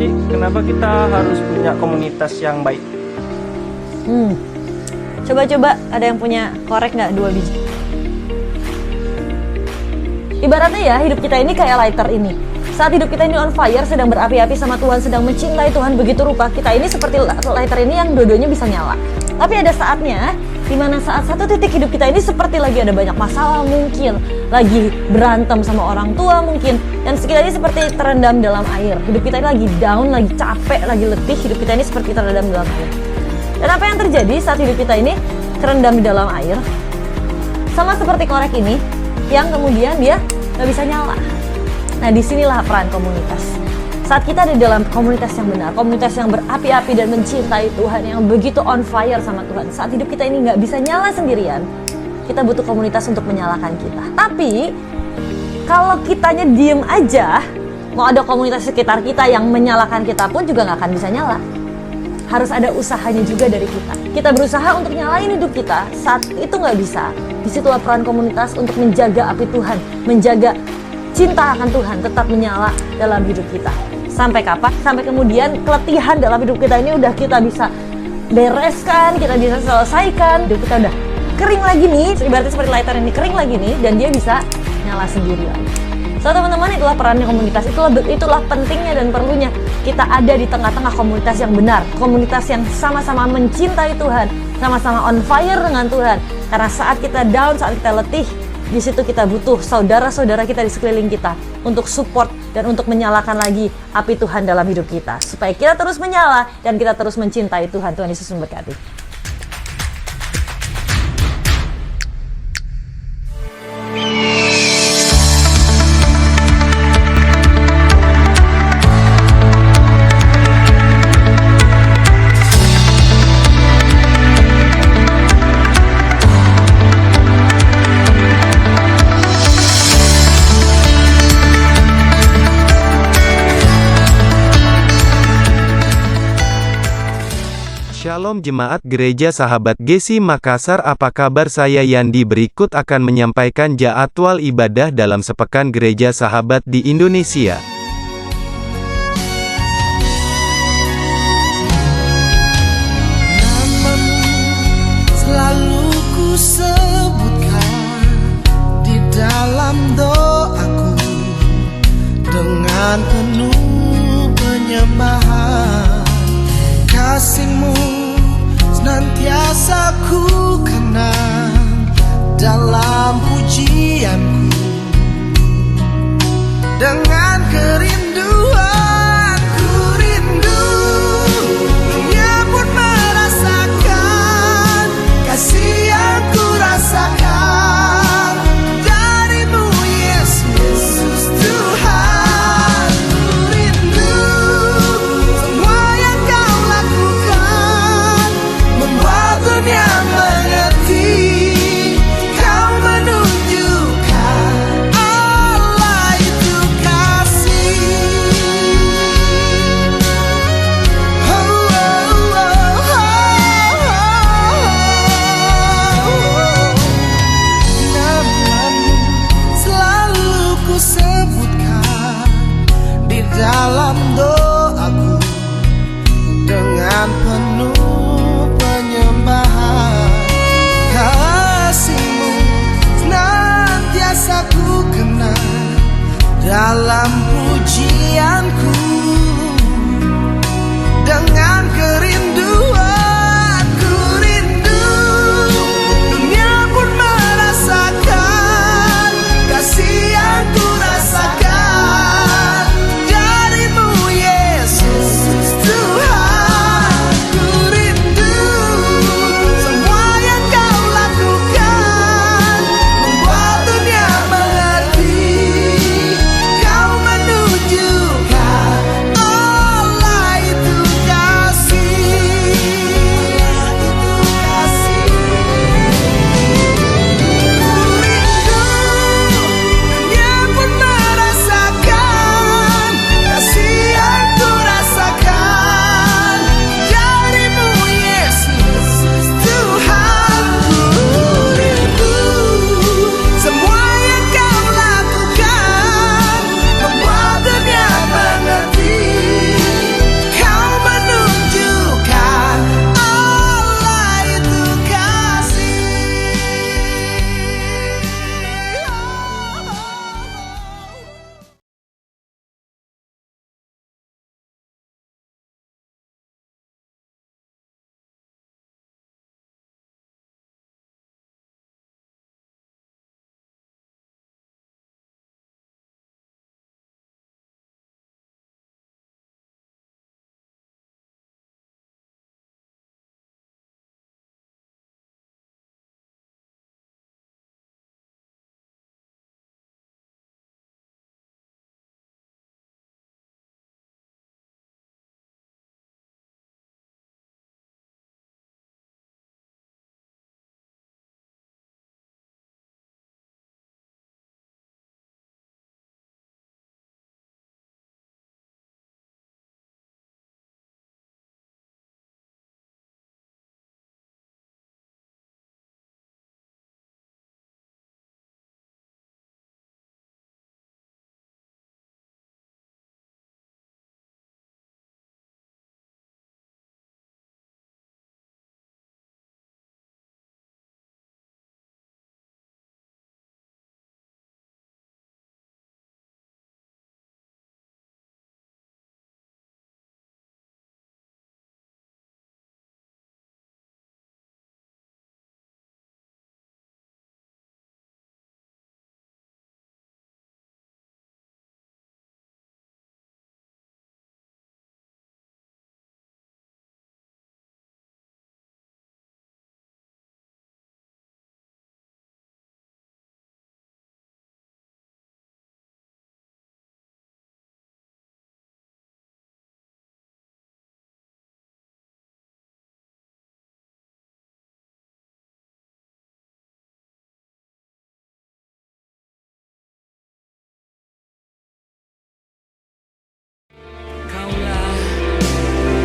Ci, kenapa kita harus punya komunitas yang baik? Coba-coba ada yang punya korek nggak 2 biji? Ibaratnya ya, hidup kita ini kayak lighter ini. Saat hidup kita ini on fire, sedang berapi-api sama Tuhan, sedang mencintai Tuhan begitu rupa, kita ini seperti lighter ini yang dua-duanya bisa nyala. Tapi ada saatnya, dimana saat satu titik hidup kita ini seperti lagi ada banyak masalah mungkin, lagi berantem sama orang tua mungkin, dan kita ini seperti terendam dalam air. Hidup kita ini lagi down, lagi capek, lagi letih, hidup kita ini seperti terendam dalam air. Dan apa yang terjadi saat hidup kita ini terendam di dalam air? Sama seperti korek ini, yang kemudian dia nggak bisa nyala. Nah, disinilah peran komunitas. Saat kita ada di dalam komunitas yang benar, komunitas yang berapi-api dan mencintai Tuhan, yang begitu on fire sama Tuhan, saat hidup kita ini nggak bisa nyala sendirian, kita butuh komunitas untuk menyalakan kita. Tapi, kalau kitanya diem aja, mau ada komunitas sekitar kita yang menyalakan kita pun juga nggak akan bisa nyala. Harus ada usahanya juga dari kita. Kita berusaha untuk nyalain hidup kita, saat itu nggak bisa. Disitulah peran komunitas untuk menjaga api Tuhan, menjaga cinta akan Tuhan tetap menyala dalam hidup kita. Sampai kapan? Sampai kemudian keletihan dalam hidup kita ini udah kita bisa bereskan, kita bisa selesaikan, hidup kita udah kering lagi nih, ibaratnya seperti lighter ini kering lagi nih, dan dia bisa nyala sendiri lagi. So teman-teman, itulah perannya komunitas, itulah pentingnya dan perlunya kita ada di tengah-tengah komunitas yang benar, komunitas yang sama-sama mencintai Tuhan, sama-sama on fire dengan Tuhan. Karena saat kita down, saat kita letih, di situ kita butuh saudara-saudara kita di sekeliling kita untuk support dan untuk menyalakan lagi api Tuhan dalam hidup kita, supaya kita terus menyala dan kita terus mencintai Tuhan. Tuhan Yesus memberkati. Shalom Jemaat Gereja Sahabat GESI Makassar, apa kabar? Saya Yandi, berikut akan menyampaikan jadwal ibadah dalam sepekan Gereja Sahabat di Indonesia. Namamu selalu ku sebutkan di dalam doaku, dengan penuh penyembahan. Kasih-Mu senantiasa ku kenang dalam pujianku, dengan kerinduan ku rindu, dunia pun merasakan kasih yang ku rasakan darimu Yesus Tuhan. Ku rindu semua yang Kau lakukan, membuat dunia mengerti Kau menunjukkan Allah itu kasih. Oh, oh, oh, oh, oh. Namamu selalu ku sebutkan di dalam doaku, dengan penuh penyembahan. Kasih-Mu senantiasa ku kenang dalam pujianku, dengan kerinduan ku rindu, dunia pun merasakan kasih yang ku rasakan darimu Yesus Tuhan. Ku rindu semua yang Kau lakukan, membuat dunia mengerti Kau menunjukkan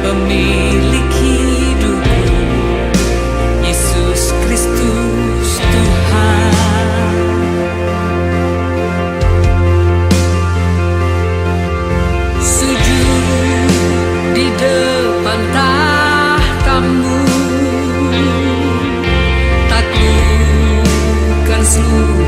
pemilik hidupku, Yesus Kristus Tuhan. Sujud di depan tahtamu, taklukkan seluruh